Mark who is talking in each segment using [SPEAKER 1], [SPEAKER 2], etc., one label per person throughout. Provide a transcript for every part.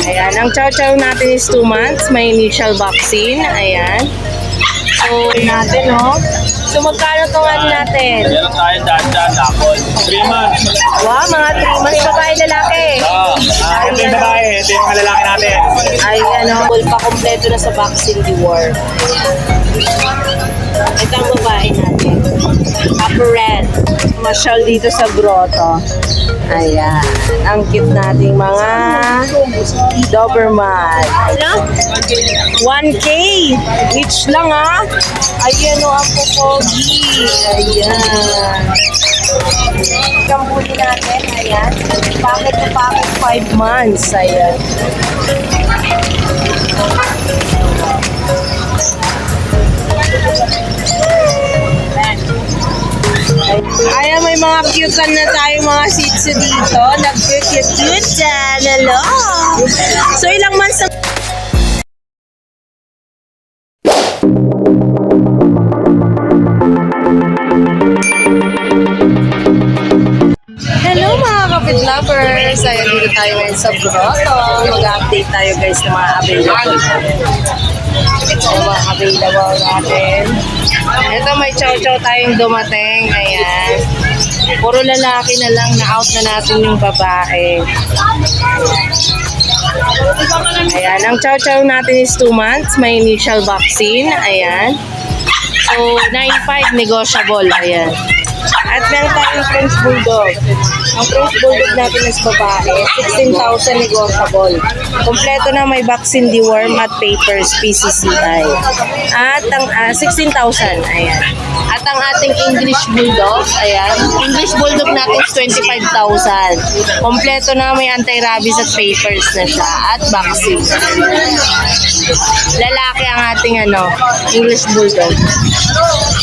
[SPEAKER 1] Ayan, ang chow natin is 2 months. May initial vaccine. Ayan. So, natin, no? So, magkano itong ano natin?
[SPEAKER 2] Meron tayo daan-daan tapon. 3 months.
[SPEAKER 1] Wow, mga 3 months. Babae, lalaki.
[SPEAKER 2] Oo. Ito yung babae. Ito yung mga lalaki natin.
[SPEAKER 1] Ayan, no? Full pa kompleto na sa vaccine reward. Ito ang babae natin. Upper red. Masyal dito sa grotto. Ayan. Ang cute nating mga Doberman. Ano? 1K. Each lang, ha? Ayan, o, ang popogi. Ayan. Kambuli natin. Ayan. Packet to packet 5 months. Ayan. Ayan, may mga cute na tayo mga shih tzu dito. Nag-cute dyan. Hello! So, ilang months na... Hello mga kapit lovers! Ayan, dito tayo ngayon sa grotto. Mag-update tayo guys ng mga available. Ito mga available natin. Ito may chow tayong dumating. Ayan. Puro lalaki na lang, na-out na natin yung babae. Ayan. Ang chow natin is 2 months. May initial vaccine. Ayan. So, 9.5 negotiable. Ayan. At meron tayong French Bulldog. Ang French Bulldog natin is babae. 16,000 negotiable. Kompleto na, may vaccine, deworm at papers, PCCI. At ang 16,000. Ayan. At ang ating English Bulldog, ayan. English Bulldog natin is 25,000. Kompleto na, may anti-rabies at papers na siya. At vaccine. Lalaki ang ating English Bulldog.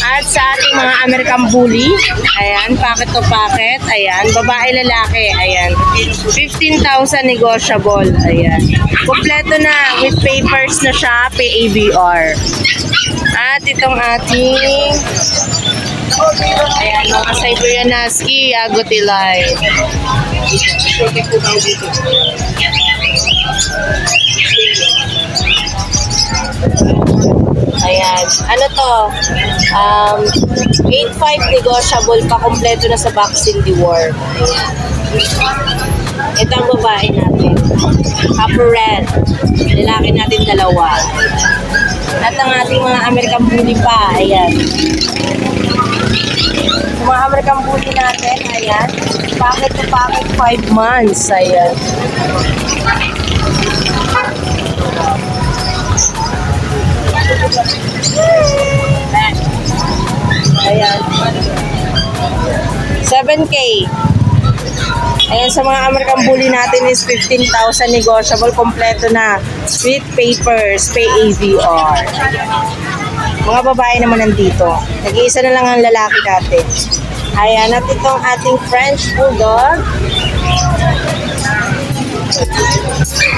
[SPEAKER 1] At sa ating mga American Bully, ayan, packet to packet, ayan, babae lalaki, ayan, 15,000 negotiable, ayan. Kompleto na, with papers na siya, PABR. At itong ating, ayan, mga Siberian Husky, Agotilay. Ayan. Ano to? 8.5 negotiable pa, kompleto na sa vaccine deworm. Ito ang babae natin. Upper red. Lalaki natin 2. At ang ating mga American Bully pa. Ayan. Mga American Bully natin. Ayan. Packet to packet 5 months. Ayan. Ayan. 7K. Ayan, sa mga American Bully natin is 15,000 negotiable, kompleto na with papers, PAVR. Mga babae naman nandito. Nag-iisa na lang ang lalaki natin. Ayan, at itong ating French Bulldog.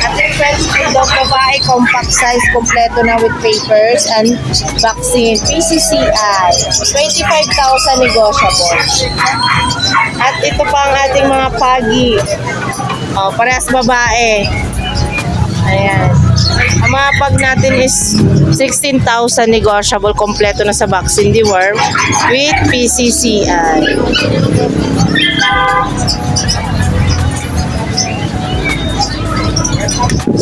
[SPEAKER 1] Ating French Bulldog babae, compact size, kompleto na with papers and vaccine, PCCI, 25,000 negotiable. At ito pa ang ating mga pagi. Parehas babae. Ayan. Ang mga pag natin is 16,000 negotiable, kompleto na sa vaccine deworm with PCCI.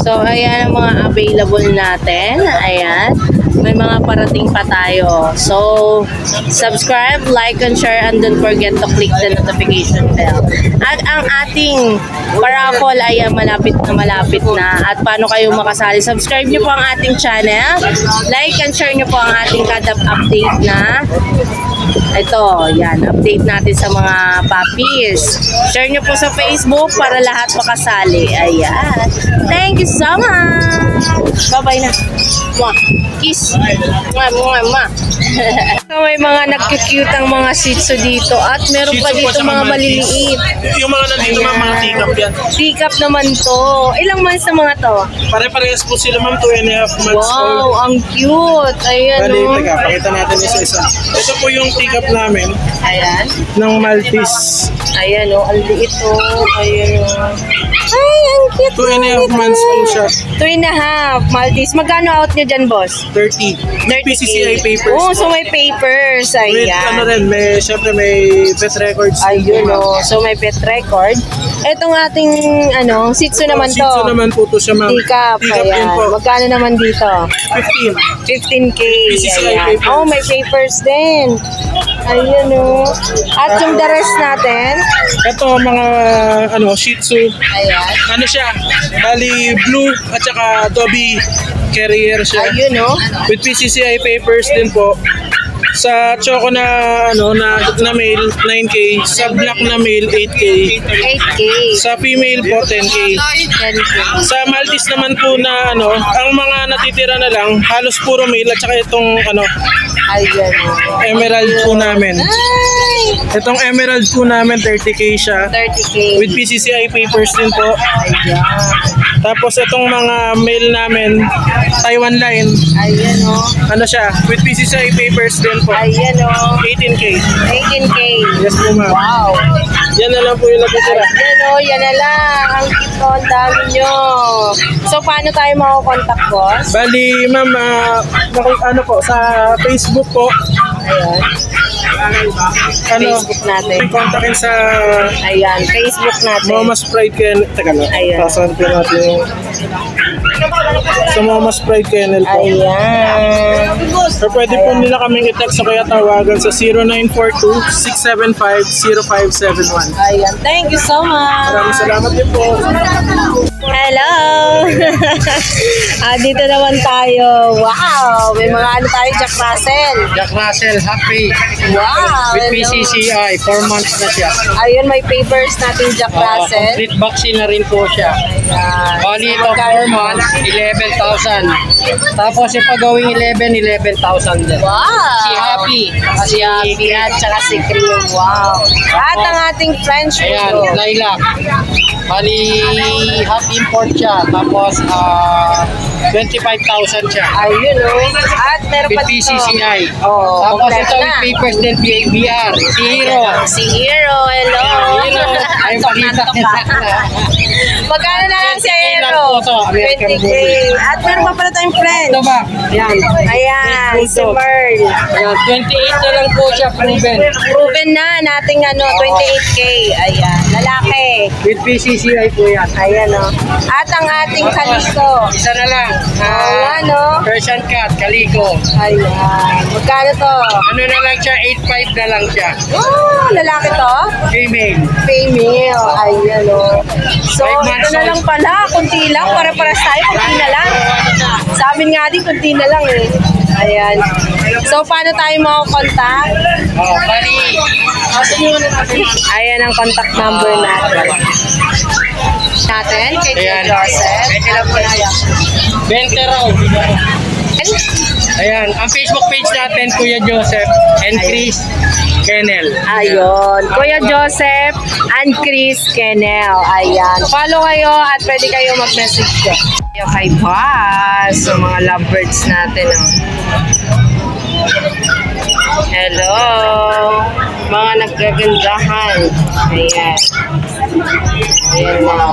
[SPEAKER 1] So, ayan ang mga available natin. Ayan. May mga parating pa tayo. So, subscribe, like, and share, and don't forget to click the notification bell. At ang ating paraffol ay malapit na. At paano kayo makasali? Subscribe nyo po ang ating channel. Like and share nyo po ang ating kada update na ito, yan, update natin sa mga puppies. Share nyo po sa Facebook para lahat makasali. Ayan. Thank you so much. Bye-bye na. Mwah. Kiss. Mwah, mwah, mwah. So, may mga nagkikute ang mga shih tzu dito. At meron pa dito mga maliliit.
[SPEAKER 2] Yung mga nandito mga teacup yan.
[SPEAKER 1] Teacup naman to. Ilang months na mga to?
[SPEAKER 2] Pare-parehas po sila ma'am, 2.5 months old.
[SPEAKER 1] Wow, ang cute. Ayan
[SPEAKER 2] Bali,
[SPEAKER 1] o.
[SPEAKER 2] teka, pakita natin isa-isa. Ito po yung teacup namin
[SPEAKER 1] Ayan.
[SPEAKER 2] ng Maltese.
[SPEAKER 1] Ayan o, ang liit o. Ayan o. Ay, ang cute.
[SPEAKER 2] 2.5 months po siya.
[SPEAKER 1] 2.5 Maltese. Magkano out nyo dyan, boss?
[SPEAKER 2] 30. May PCCI papers.
[SPEAKER 1] Oh, so may papers.
[SPEAKER 2] With ano
[SPEAKER 1] Ayan.
[SPEAKER 2] rin, syempre may vet records.
[SPEAKER 1] Ayun o. So may pet record. Etong ating, Shih Tzu naman to.
[SPEAKER 2] Shih Tzu naman po to siya, ma'am.
[SPEAKER 1] Teacup.
[SPEAKER 2] Teacup din
[SPEAKER 1] Ayan.
[SPEAKER 2] po.
[SPEAKER 1] Magkano naman dito?
[SPEAKER 2] 15.
[SPEAKER 1] 15K.
[SPEAKER 2] PCCI
[SPEAKER 1] Ayan.
[SPEAKER 2] papers.
[SPEAKER 1] Oh, may papers din. Ayun o. At yung the rest natin?
[SPEAKER 2] Ito mga Shih Tzu.
[SPEAKER 1] Ayan.
[SPEAKER 2] Ano siya? Bali blue at saka Dobby carrier siya.
[SPEAKER 1] Ayun o.
[SPEAKER 2] With PCCI papers din po. Sa choco na na male 9K, sa black na male 8K.
[SPEAKER 1] 8K.
[SPEAKER 2] Sa female po 10K.
[SPEAKER 1] 10K.
[SPEAKER 2] Sa Maltese naman po na ang mga natitira na lang halos puro male at saka itong
[SPEAKER 1] Ayun o.
[SPEAKER 2] emerald po namin.
[SPEAKER 1] Ay!
[SPEAKER 2] Itong emerald po namin 30K siya.
[SPEAKER 1] 30K.
[SPEAKER 2] With PCCI papers din po.
[SPEAKER 1] Ayan.
[SPEAKER 2] Tapos itong mga male namin Taiwan line.
[SPEAKER 1] Ayan o.
[SPEAKER 2] Ano siya? With PCCI papers din po.
[SPEAKER 1] Ayan o.
[SPEAKER 2] 18K.
[SPEAKER 1] 18K.
[SPEAKER 2] Yes po, ma'am.
[SPEAKER 1] Wow.
[SPEAKER 2] Yan na lang po yung natitira.
[SPEAKER 1] Ayan o. Yan na lang. Ang cute o. Ang dami nyo. So, paano tayo makakontakt, boss?
[SPEAKER 2] Bali, ma'am, sa Facebook po.
[SPEAKER 1] Ayan. Facebook natin.
[SPEAKER 2] Kontakin sa
[SPEAKER 1] Ayan. Facebook natin.
[SPEAKER 2] Mama's Pride Kennel. Teka lang.
[SPEAKER 1] Ayan.
[SPEAKER 2] Pasahan po natin yung sa Mama's Pride Kennel po.
[SPEAKER 1] Ayan.
[SPEAKER 2] So, pwede po nila kaming i-text o kaya tawagan sa 0942-675-0571.
[SPEAKER 1] Ayan. Thank you so much.
[SPEAKER 2] Maraming salamat din po.
[SPEAKER 1] Hello! Dito naman tayo. Wow! May mga tayo, Jack Russell.
[SPEAKER 3] Jack Russell, happy.
[SPEAKER 1] Wow!
[SPEAKER 3] With
[SPEAKER 1] hello.
[SPEAKER 3] PCCI, 4 months na siya.
[SPEAKER 1] Ayun, may papers natin, Jack Russell.
[SPEAKER 3] Complete vaccine na rin po siya.
[SPEAKER 1] Ayan.
[SPEAKER 3] Bali ito, 4 months, 11,000. Tapos ipagawing 11,000 din.
[SPEAKER 1] Wow!
[SPEAKER 3] Si Happy.
[SPEAKER 1] Si Happy at saka si Cream. Wow! At ang ating French
[SPEAKER 3] Ayan,
[SPEAKER 1] Bulldog.
[SPEAKER 3] lilac. Bali, half import siya. Tapos, 25,000 siya.
[SPEAKER 1] Ayun o. At meron pa
[SPEAKER 3] With
[SPEAKER 1] dito.
[SPEAKER 3] PCCI.
[SPEAKER 1] Oh,
[SPEAKER 3] Tapos
[SPEAKER 1] kompleto
[SPEAKER 3] ito
[SPEAKER 1] na.
[SPEAKER 3] with papers din, PABR. Si Hero.
[SPEAKER 1] Si Hero, hello.
[SPEAKER 3] Hero. Ay, pakita
[SPEAKER 1] Magkano na lang si
[SPEAKER 3] 20K lang
[SPEAKER 1] Hero?
[SPEAKER 3] po to, American
[SPEAKER 1] 20K.
[SPEAKER 3] Bulldog.
[SPEAKER 1] At meron pa pala tayong friend.
[SPEAKER 3] Ito ba? Yan.
[SPEAKER 1] Ayan, si
[SPEAKER 3] Bulldog.
[SPEAKER 1] Merl.
[SPEAKER 3] Ayan, 28 na lang po siya, proven.
[SPEAKER 1] Proven na nating 28K. Ayan, lalaki.
[SPEAKER 3] With PCCI po yan.
[SPEAKER 1] Ayan o. At ang ating kalisto.
[SPEAKER 3] Isa na lang.
[SPEAKER 1] Oo nga no.
[SPEAKER 3] Persian cat, kaliko.
[SPEAKER 1] Ayan. Magkano to?
[SPEAKER 3] Ano na lang siya, 8.5 na lang siya.
[SPEAKER 1] Oh, lalaki to?
[SPEAKER 3] Female.
[SPEAKER 1] Female. Ayan o. So,
[SPEAKER 3] 5 months
[SPEAKER 1] ito na
[SPEAKER 3] old.
[SPEAKER 1] lang pala. Kunti lang. Para-paras tayo. Kunti na lang. Sa amin nga din, kunti na lang eh. Ayan. So, paano tayo makakontakt?
[SPEAKER 3] Oh, bali.
[SPEAKER 1] Ayan ang contact number natin. Kay
[SPEAKER 3] Ayan.
[SPEAKER 1] Joseph. Alam po na yan.
[SPEAKER 3] 20 raw. Ayan, ang Facebook page natin, Kuya Joseph and Chris Kennel.
[SPEAKER 1] Ayun. Kuya Joseph and Chris Kennel. Ayan. Follow kayo at pwede kayo mag-message ko. Kay Bas. So, mga lovebirds natin. Oh. Hello. Mga nagkagandahan. Ayan. Ayan mga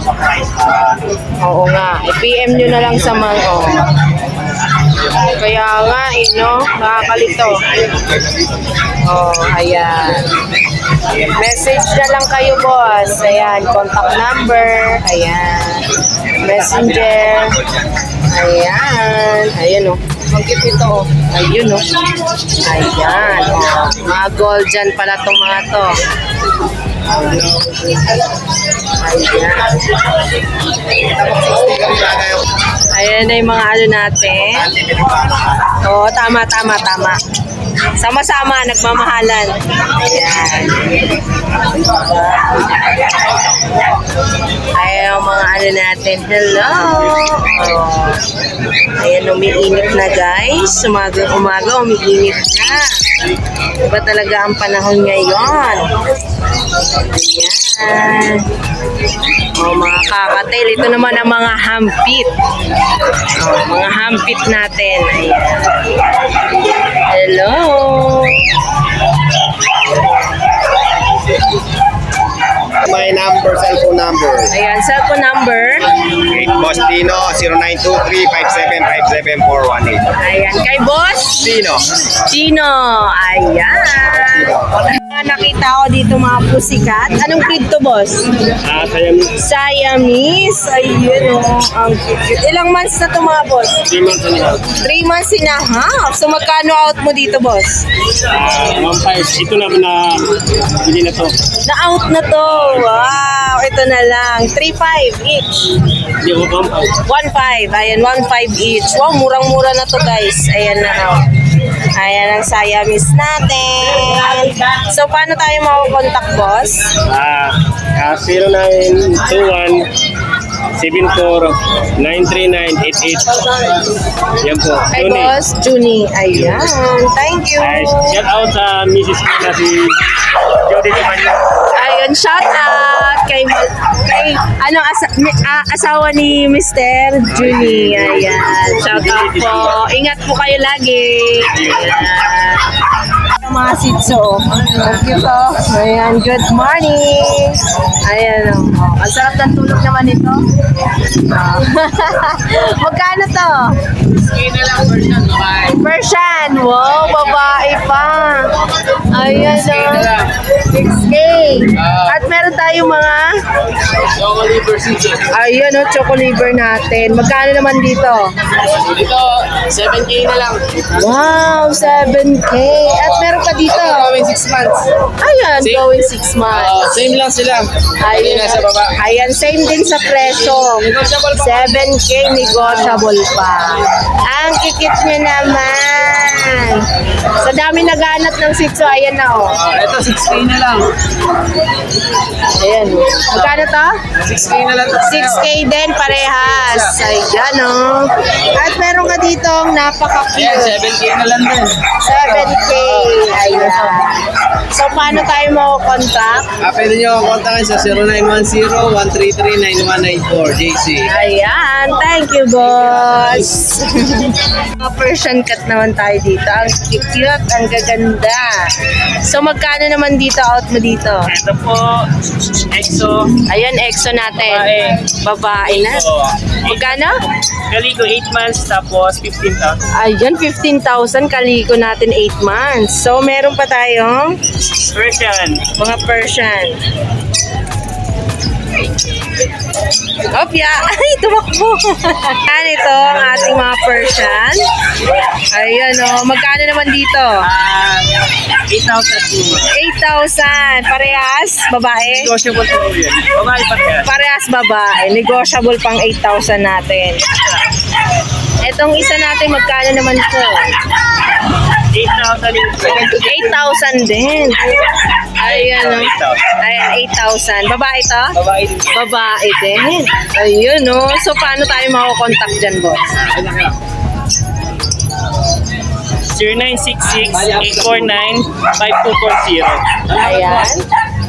[SPEAKER 1] oo nga. I-PM nyo na lang sa mga kaya nga no? Nakakalito. Oh, ayan. Message na lang kayo, boss. Ayan, contact number. Ayan. Messenger. Ayan. Ayan, oh. Ang cute ito, oh. Ayun, oh. Ayan, oh. Mga gold dyan pala itong mga to. Ayan na yung mga ano natin. Oo, tama. Sama-sama, nagmamahalan. Ayan. Ayan yung mga ano natin. Hello! Oh. Ayan, umiinit na guys. Umaga, umiinit na. Iba talaga ang panahon ngayon. Ayan. O, mga kakatail. Ito naman ang mga hampit. O, mga hampit natin. Ayan. Hello.
[SPEAKER 4] My number, cellphone number.
[SPEAKER 1] Ayan, cellphone number.
[SPEAKER 4] Boss Dino, 0923-5757-418.
[SPEAKER 1] Ayan, kay Boss
[SPEAKER 4] Dino.
[SPEAKER 1] Chino. Ayan. Nakita ko dito mga pusikat. Anong breed to, Boss? Siamese. Ayun, ang cute. Ilang months na to mga Boss?
[SPEAKER 2] 3 months and a half.
[SPEAKER 1] 3 months and a half. So, magkano out mo dito, Boss?
[SPEAKER 2] 1.5. Ito na bili na to.
[SPEAKER 1] Na-out na to. Wow, ito na lang. 3.5 each.
[SPEAKER 2] Hindi ko 1.5.
[SPEAKER 1] 1.5. Ayan, 1.5 each. Wow, murang-mura na to, guys. Ayan na. Oh. Ayan ang Siamese natin. So, paano tayo makakontak, Boss?
[SPEAKER 2] 0921 74-939-88. Yan po.
[SPEAKER 1] Kay
[SPEAKER 2] Tony.
[SPEAKER 1] Boss Junie. Ayan. Thank you.
[SPEAKER 2] Ay, shout out sa Mrs. ko na si Jody Limanyo.
[SPEAKER 1] Ayun, shout out kay asawa ni Mr. Junie. Ayan. Shout out po. Ingat po kayo lagi. Ayan. Mga sitso. Thank you po. Ayan, good morning. Ayan. Ang sarap ng tulog naman ito. Magkano to? Persian. Wow, babae pa. Ayan o. 6K. At meron tayong mga ayan o, choco liver natin. Magkano naman dito?
[SPEAKER 3] Dito, 7K na lang.
[SPEAKER 1] Wow, 7K. At meron pa dito.
[SPEAKER 3] Going 6 months.
[SPEAKER 1] Ayan, going 6 months.
[SPEAKER 3] Same lang sila.
[SPEAKER 1] Ayan,
[SPEAKER 3] Nasa baba.
[SPEAKER 1] ayan, same din sa presyo. 7K, negotiable pa. Ang kikit niya naman. Sa dami naghanap ng sitso, ayan na oh.
[SPEAKER 3] Ito, 6K na lang.
[SPEAKER 1] Ayan. Magkano to?
[SPEAKER 3] 6K na lang.
[SPEAKER 1] 6K din, parehas. Ayan oh. At meron ka ditong
[SPEAKER 3] Ayan,
[SPEAKER 1] napaka-cute.
[SPEAKER 3] 7K na lang din.
[SPEAKER 1] 7K. Ayan. So, paano tayo makukontak?
[SPEAKER 3] Pwede nyo akong kontakin sa 0910-133-9194, JC.
[SPEAKER 1] Ayan, thank you, boss. Mga Persian cat naman tayo dito. Ang cute, ang gaganda. So, magkano naman dito, out mo dito?
[SPEAKER 2] Ito po, EXO.
[SPEAKER 1] Ayan, EXO natin. Babae na. Magkano?
[SPEAKER 2] Kaliko 8 months tapos 15,000.
[SPEAKER 1] Ayan, 15,000 kaliko natin 8 months. So, meron pa tayong
[SPEAKER 2] Persian.
[SPEAKER 1] mga Persian. Opya! Ay, tumakbo! Yan ito, ang ating mga Persian. Ayan o, magkano naman dito? 8,000. Parehas? Babae?
[SPEAKER 2] Negotiable po yun. Babae pa yan.
[SPEAKER 1] Parehas babae. Negotiable pang 8,000 natin. Etong isa natin, magkano naman ito? 8,000 din. Ayan o. Ayan, 8,000. Babae to?
[SPEAKER 2] Babae din.
[SPEAKER 1] Babae din. Ayun o. So, paano tayo makakontakt dyan, boss?
[SPEAKER 2] 0966-849-5240.
[SPEAKER 1] Ayan.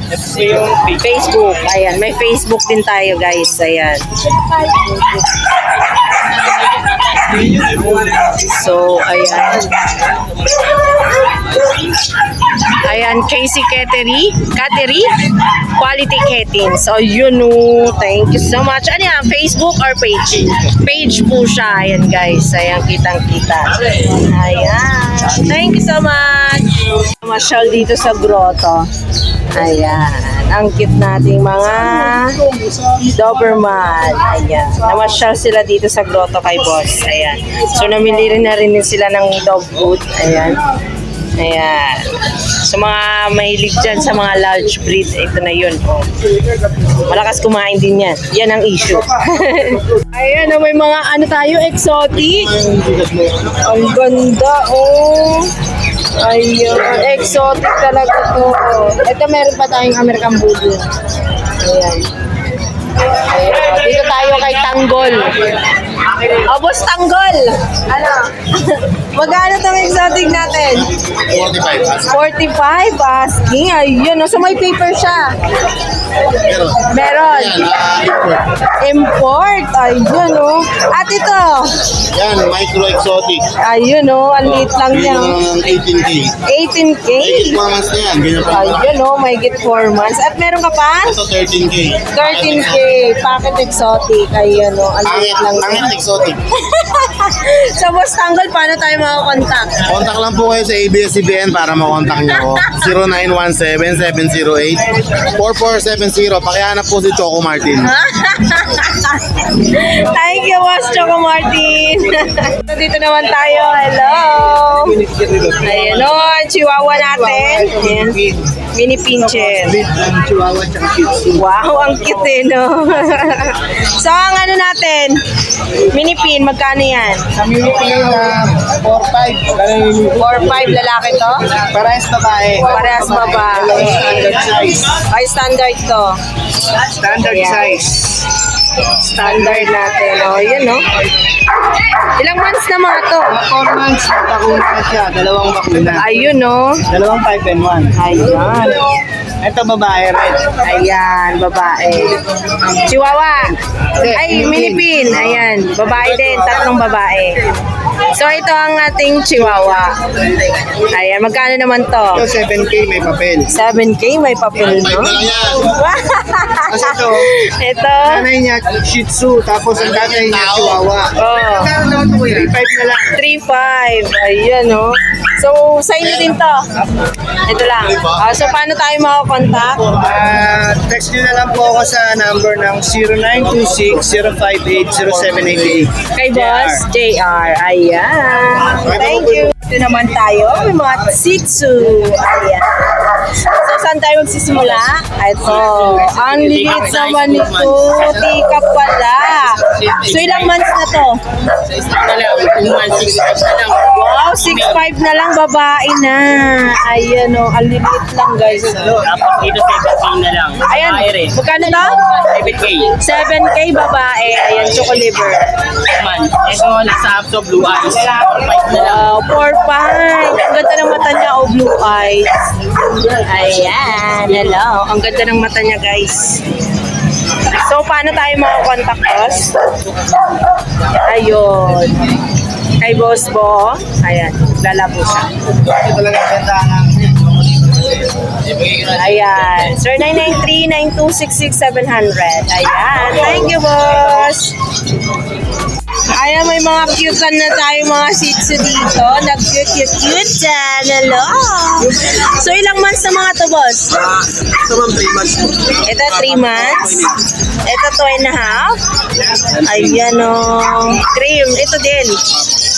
[SPEAKER 2] Ito po yung
[SPEAKER 1] Facebook. Ayan. May Facebook din tayo, guys. Ayan. So, ayan. Ayan, Casey Cattery. Quality Catting. So, yun o. Thank you so much. Ano yan? Facebook or page? Page po siya. Ayan, guys. Ayan, kitang-kita. Ayan. Thank you so much. Masyal dito sa grotto. Ayan. Ang cute nating mga Doberman. Ayan. Namasyal sila dito sa grotto kay boss. Ayan. So, namili rin na rin sila ng dog food. Ayan. Ayan. So, mga mahilig dyan sa mga large breed, ito na yun. Oh. Malakas kumain din yan. Yan ang issue. Ayan, may mga ano tayo, exotic. Ang ganda, oh. Ayan, exotic talaga to. Ito, meron pa tayong American Bulldog. Ayan. Ayan. Dito tayo kay Tanggol. Oh, boss Tanggol. Ano? Magkano itong exotic natin? 45 asking. Ayun, no? So may paper siya. Meron. Import. Ayun, no? At ito.
[SPEAKER 5] Yan, micro exotic.
[SPEAKER 1] Ayun, no? Ang liit lang niya.
[SPEAKER 5] Yung 18K.
[SPEAKER 1] 18K.
[SPEAKER 5] Performance na yan. Ganyan pa.
[SPEAKER 1] Ayun, no? May get 4 months. At meron ka pa?
[SPEAKER 5] Ito 13K.
[SPEAKER 1] 13K. Packet exotic. Ayun, no? Ang liit lang niya.
[SPEAKER 5] Pangit exotic.
[SPEAKER 1] Sa Boss Tanggol, paano tayo makakontakt?
[SPEAKER 5] Contact lang po kayo sa ABS-CBN para makontak niyo ako. 0917-770-4470. Pakihanap po si Choco Martin.
[SPEAKER 1] Thank you, Boss Choco Martin. Dito naman tayo. Hello. Ayun, no, chihuahua natin. Ayan. Mini pincher. Wow, ang cute eh, no? So, ang ano natin, mini pin, magkano yan?
[SPEAKER 3] Sa Philippine, 4-5.
[SPEAKER 1] 4-5 lalaki to?
[SPEAKER 3] Parehas babae.
[SPEAKER 1] Parehas babae.
[SPEAKER 3] Standard size.
[SPEAKER 1] Ay, standard to.
[SPEAKER 3] Standard
[SPEAKER 1] Ayan.
[SPEAKER 3] size.
[SPEAKER 1] Standard natin. O, yun, no? Ilang months na mga to?
[SPEAKER 3] 4 months, bakuna na siya. Dalawang bakuna.
[SPEAKER 1] Ayun, no?
[SPEAKER 3] Dalawang 5 and 1.
[SPEAKER 1] Ayan.
[SPEAKER 3] Ito babae red.
[SPEAKER 1] Ayan, babae. Chihuahua. Ay, mini pin. Ayan, babae din. Tatlong babae. So, ito ang ating chihuahua. Ayan, magkano naman to?
[SPEAKER 3] Ito 7K may papel.
[SPEAKER 1] 7K, may papel, no?
[SPEAKER 5] Na lang yan.
[SPEAKER 3] Kasi ito,
[SPEAKER 1] Ito.
[SPEAKER 3] nanay niya Shih Tzu, tapos ang tatay niya Chihuahua.
[SPEAKER 1] Oh,
[SPEAKER 3] 3.5 na lang.
[SPEAKER 1] 3.5. Ayan, no? So, sa inyo din to. Ito lang. So, paano tayo makakontakt?
[SPEAKER 3] Text nyo na lang po ako sa number ng 0926-058-0788.
[SPEAKER 1] Kay Boss JR. Ayan. Thank you. Ito naman tayo. May mga Shih Tzu. Ayan. So, saan tayo magsisimula? Ito. Ang lilit naman nito. Tika pala. So, ilang months na to? Wow, 6'5 na lang. Babae na. Ayan o. Ang lilit lang, guys.
[SPEAKER 6] Tapos dito 17 na lang.
[SPEAKER 1] Ayan. Magkano to?
[SPEAKER 6] 7K
[SPEAKER 1] 7K babae. Ayan, choco liver.
[SPEAKER 6] man. Ito nasa Apso Blue Eyes. 5 na lang.
[SPEAKER 1] Wow, 4-5. Ang ganda ng mata niya, oh, blue eyes. Ayan, hello. Ang ganda ng mata niya, guys. So, paano tayo makakontakt, boss? Ayun. Kay boss po. Ayan, lalabo siya. Ayan. Sir, 993-9266700. Ayan. Thank you, boss. Ayan, may mga cute na tayo mga Shih Tzu dito. Nag-cute dyan. Hello. So, ilang months na mga to, boss?
[SPEAKER 2] Ito ma'am, 3 months po.
[SPEAKER 1] Ito, 3 months. Ito, 2.5. Ayan, o. Cream. Ito din.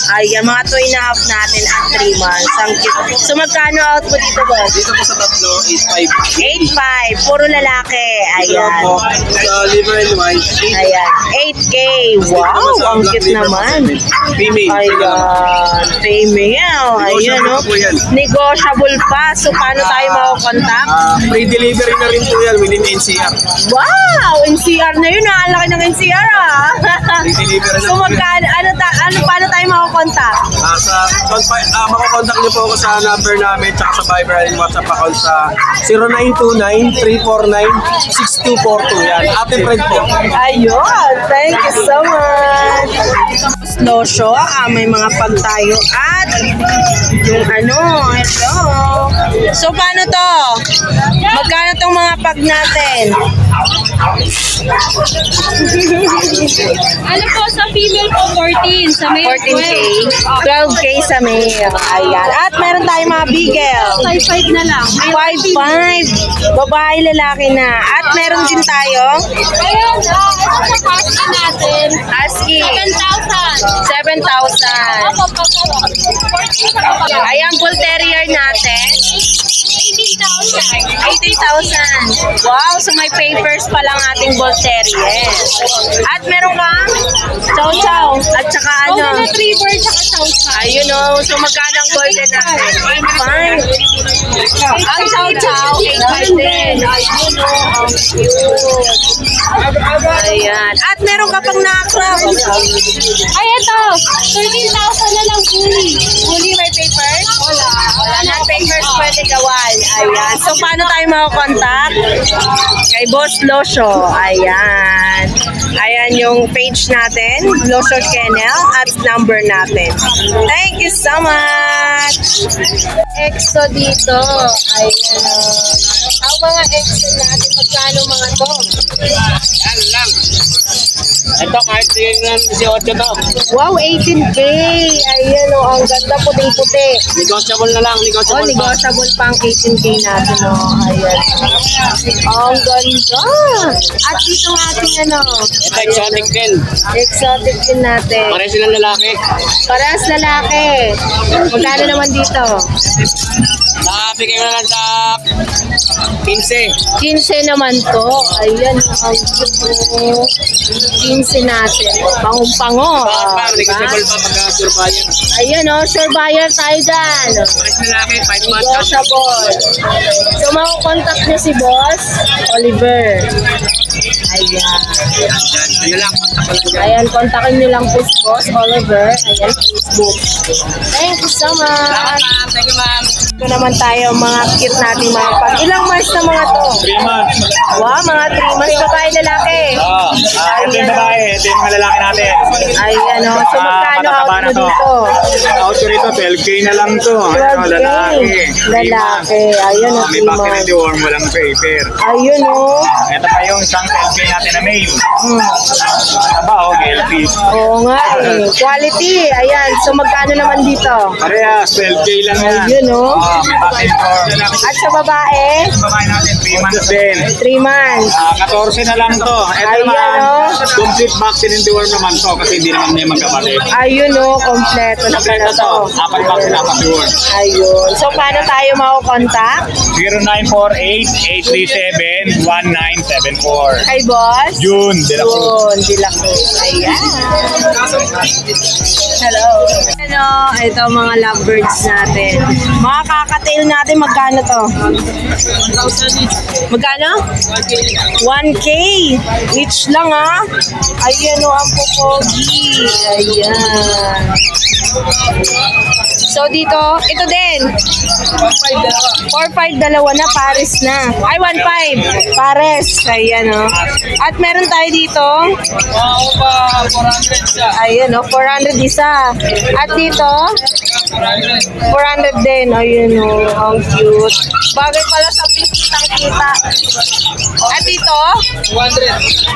[SPEAKER 1] Ayan, mga 2.5 natin at 3 months. Ang cute. So, magkano out mo dito, boss?
[SPEAKER 2] Dito po sa tatlo, 8.5.
[SPEAKER 1] 8.5. Puro lalaki. Ayan.
[SPEAKER 2] Sa liver and white,
[SPEAKER 1] Ayan. 8K. Wow, ang cute naman.
[SPEAKER 2] female.
[SPEAKER 1] Ayan. Female. Ayan, no? Negotiable pa. So, paano tayo makakontakt?
[SPEAKER 2] Free delivery na rin po yan within NCR.
[SPEAKER 1] Wow! NCR na yun, ah. Ang laki ng NCR, ah.
[SPEAKER 2] Free delivery na
[SPEAKER 1] So,
[SPEAKER 2] po yan.
[SPEAKER 1] magkano, paano tayo makakontakt?
[SPEAKER 2] Makakontak niyo po ako sa number namin tsaka sa Viber and WhatsApp account sa 0929-349-6242. Yan. Ate Fred po.
[SPEAKER 1] Ayun. Thank you so much. Losyo, may mga pag tayo at yung ano, ito. So, paano to? Magkano tong mga pag natin?
[SPEAKER 7] Ano po, sa female po, 14. Sa male,
[SPEAKER 1] 14K. 12K sa male. Ayan. At meron tayong mga bigel.
[SPEAKER 7] 5 na lang.
[SPEAKER 1] 5'5". Babae, lalaki na. At meron din tayo
[SPEAKER 7] Ayun, ito sa husky natin.
[SPEAKER 1] husky.
[SPEAKER 7] 7,000.
[SPEAKER 1] 7,000.
[SPEAKER 7] Opo, pagkawa. 14 sa kapag.
[SPEAKER 1] Ayan, bull terrier natin.
[SPEAKER 7] 18,000.
[SPEAKER 1] 18,000. Wow, so may papers pa lang ating bull terrier. At meron kang chow. At saka ano?
[SPEAKER 7] Golden retriever, tsaka chow.
[SPEAKER 1] Ayun o. So magkano ang golden natin? 8.5. Ang chow, 8.5 din. Ayun o. Ang cute. Ayan. At meron ka pang nakakram.
[SPEAKER 7] Ay, ito. 13,000 na lang, bully.
[SPEAKER 1] Ayan. So, paano tayo makakontakt? Kay Boss Losyo. Ayan. Ayan yung page natin, Losyo Kennel, at number natin. Thank you so much! EXO dito. Ayan. Ang mga EXO natin, magkano mga to?
[SPEAKER 3] Yan lang. Ito kahit tingin lang 18 to.
[SPEAKER 1] Wow, 18K! Ayan o, ang ganda puting-puti.
[SPEAKER 3] Negotiable na lang,
[SPEAKER 1] Oh,
[SPEAKER 3] negotiable pa.
[SPEAKER 1] negotiable pang 18K natin, oh. Ayan. Ang ganda. At dito ang ating ano.
[SPEAKER 3] Ito exotic din.
[SPEAKER 1] Exotic din natin.
[SPEAKER 3] Pare silang lalaki.
[SPEAKER 1] Parehas lalaki. Magkano naman dito?
[SPEAKER 3] Bigay ko na lang sa 15.
[SPEAKER 1] 15 naman to. Ayan, ang cute. 15 natin. Pangong-pango.
[SPEAKER 3] Bakit pa?
[SPEAKER 1] Diba?
[SPEAKER 3] Negotiable pa pagka-survival.
[SPEAKER 1] Ayan, oh. Sure buyer tayo dyan.
[SPEAKER 3] Pare silang lalaki, 5 months.
[SPEAKER 1] Negotiable. So, makukontakt niyo si Boss Oliver. Ayan.
[SPEAKER 3] Ano lang,
[SPEAKER 1] Ayan, kontakin niyo lang po si Boss Oliver. Ayan, Facebook. Thank you so much.
[SPEAKER 3] Thank you, ma'am.
[SPEAKER 1] Ito naman tayo, mga cute nating mga pag. Ilang months na mga to?
[SPEAKER 2] 3 months.
[SPEAKER 1] Wow, mga 3 months babae lalaki.
[SPEAKER 2] Ito yung babae, ito yung mga lalaki natin.
[SPEAKER 1] Ayan, o. So, magkano out
[SPEAKER 2] Matataba
[SPEAKER 1] mo
[SPEAKER 2] na to.
[SPEAKER 1] dito?
[SPEAKER 2] Out ko rito, 12K na lang to.
[SPEAKER 1] 12K.
[SPEAKER 2] Lalaki.
[SPEAKER 1] Lalaki. Ayan, o.
[SPEAKER 2] May back and worm, walang paper.
[SPEAKER 1] Ayun, o.
[SPEAKER 2] Ito pa yung isang 12K natin na male. Aba, LP.
[SPEAKER 1] Oo nga, eh. Quality. Ayan. So, magkano naman dito?
[SPEAKER 2] Parehas, 12K lang yan.
[SPEAKER 1] Ayun, o.
[SPEAKER 2] May back and worm.
[SPEAKER 1] At sa babae,
[SPEAKER 2] Babae natin, 3 months din.
[SPEAKER 1] 3 months.
[SPEAKER 2] 14 na lang to. Ito
[SPEAKER 1] Ayan,
[SPEAKER 2] naman,
[SPEAKER 1] oh.
[SPEAKER 2] complete vaccine and deworm naman to kasi hindi naman niya magkapatid.
[SPEAKER 1] Ayun, o. Kompleto na pala
[SPEAKER 2] Kompleto to.
[SPEAKER 1] to.
[SPEAKER 2] 4 vaccine, 4 deworm.
[SPEAKER 1] Ayun. So, paano tayo makukontakt?
[SPEAKER 2] 0948-837-1974.
[SPEAKER 1] Kay Boss?
[SPEAKER 2] June, de la Cruz.
[SPEAKER 1] Yun, Dilacruz. Ayan. Hello. Ano, ito mga lovebirds natin. Mga kakatail natin, magkano to? Magkano? 1K. Each lang, ha? Ayan, o, ang pupogi. Ayan. So, dito, ito din. 4-5, dalawa na, pares na. Ay, 1-5, pares. Ayan, o. At meron tayo dito. Ayan, o, 400 isa. At dito, 400 din. Ayun, o, ang cute. Bagay pala sa pink, kitang-kita. At dito,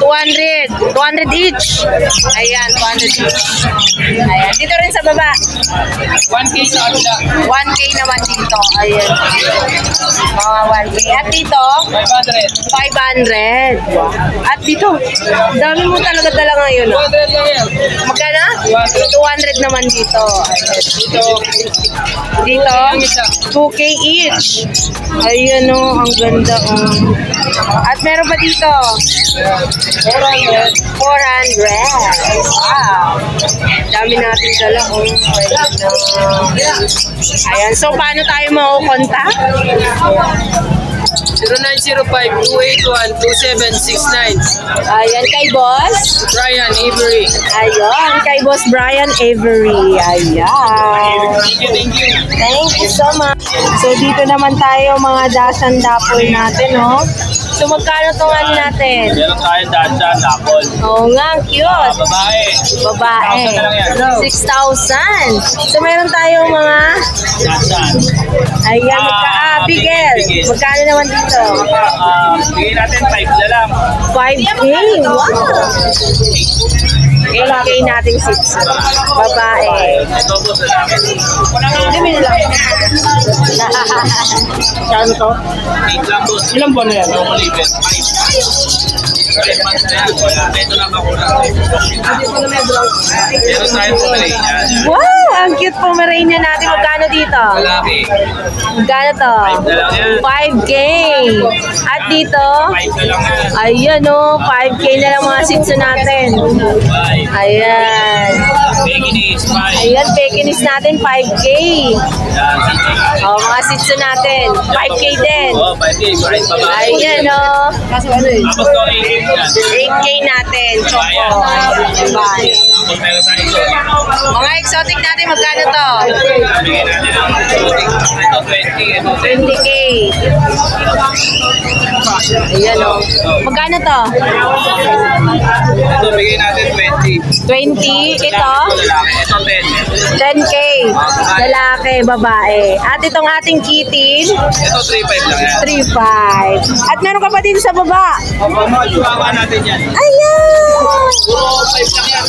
[SPEAKER 1] 200 each. Ayan, 200 each. Ayan, dito rin sa baba.
[SPEAKER 3] 1K sa kabila.
[SPEAKER 1] 1K naman dito. Ayan. Mga 1K. At dito, 500. Wow. At dito, dami mo talaga dala ngayon.
[SPEAKER 3] 200 lang yan.
[SPEAKER 1] Magkano? 200 naman dito. Ayan. Dito, 2K each. Ayan, o, ang ganda. At meron pa dito, 400. Wow. Dami natin dala. Ayan, so paano tayo makukontak?
[SPEAKER 3] 0905-281-2769.
[SPEAKER 1] Ayan, kay Boss.
[SPEAKER 3] Brian Avery.
[SPEAKER 1] Ayun, kay Boss Brian Avery. Ayan.
[SPEAKER 3] Thank you.
[SPEAKER 1] Thank you so much. So, dito naman tayo mga dasan dapol natin, oh. So, magkano itong ano natin?
[SPEAKER 2] Meron tayo daan apple.
[SPEAKER 1] Oo nga, ang cute.
[SPEAKER 2] Babae.
[SPEAKER 1] Babae.
[SPEAKER 2] 6,000 na lang yan.
[SPEAKER 1] 6,000. So, meron tayong mga,
[SPEAKER 2] Saan?
[SPEAKER 1] ayan, Bigel. Magkano naman dito?
[SPEAKER 2] Bigay natin 5 na lang.
[SPEAKER 1] 5K. Wow. 8K nating 6. Babae.
[SPEAKER 2] Ito po sa akin.
[SPEAKER 1] Hindi, may lang.
[SPEAKER 2] Kano to? 8 lang po. Ilang buwan na yan? Libre. 5 months na yan. Ito na bakuna. Meron tayo po na
[SPEAKER 1] Wow, ang cute Pomeranian natin. Magkano dito?
[SPEAKER 2] Malaki.
[SPEAKER 1] Magkano to?
[SPEAKER 2] 5 na lang yan.
[SPEAKER 1] 5K. At dito?
[SPEAKER 2] 5 na lang yan.
[SPEAKER 1] Ayan, o. 5K na lang mga sitso natin.
[SPEAKER 2] 5.
[SPEAKER 1] Ayan.
[SPEAKER 2] Pekinese, 5.
[SPEAKER 1] Ayan, Pekinese natin, 5K. O, mga sitso natin, 5K din.
[SPEAKER 2] Oh, 5K. Right, babae.
[SPEAKER 1] Ayan, o.
[SPEAKER 2] Tapos to, 8 yan.
[SPEAKER 1] 8K natin, choco. Ayan, bye.
[SPEAKER 2] Tapos meron tayo ito.
[SPEAKER 1] Mga exotic natin, magkano to?
[SPEAKER 6] Bigyan natin ang ito 20, ito
[SPEAKER 1] 20K. Ayan o. Magkano to?
[SPEAKER 6] Ito bigyan natin 20.
[SPEAKER 1] 20. Ito?
[SPEAKER 6] Lalaki, ito 10.
[SPEAKER 1] 10K. Lalaki, babae. At itong ating kitten,
[SPEAKER 6] Ito 3.5 lang yan.
[SPEAKER 1] 3.5. At meron ka pa din sa baba.
[SPEAKER 6] Mga chihuahua natin yan.
[SPEAKER 1] Ayan!
[SPEAKER 6] Puro 5 lang yan,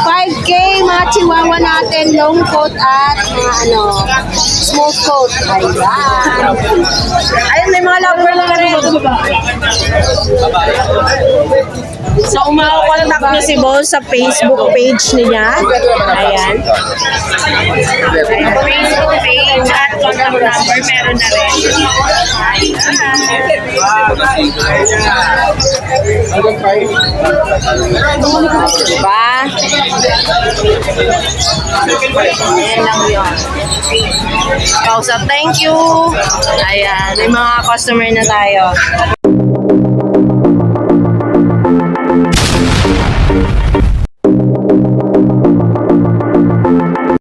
[SPEAKER 1] 5K, mga chihuahua natin, long coat at small coat. Ayan. Ayun, may mga lover lang rin. So, umakontak nyo si Boss sa Facebook page niya. Ayan. Facebook page at contact number meron na rin. Diba? Ayan lang yun. Kausap, thank you. Ayan, may mga customer na tayo.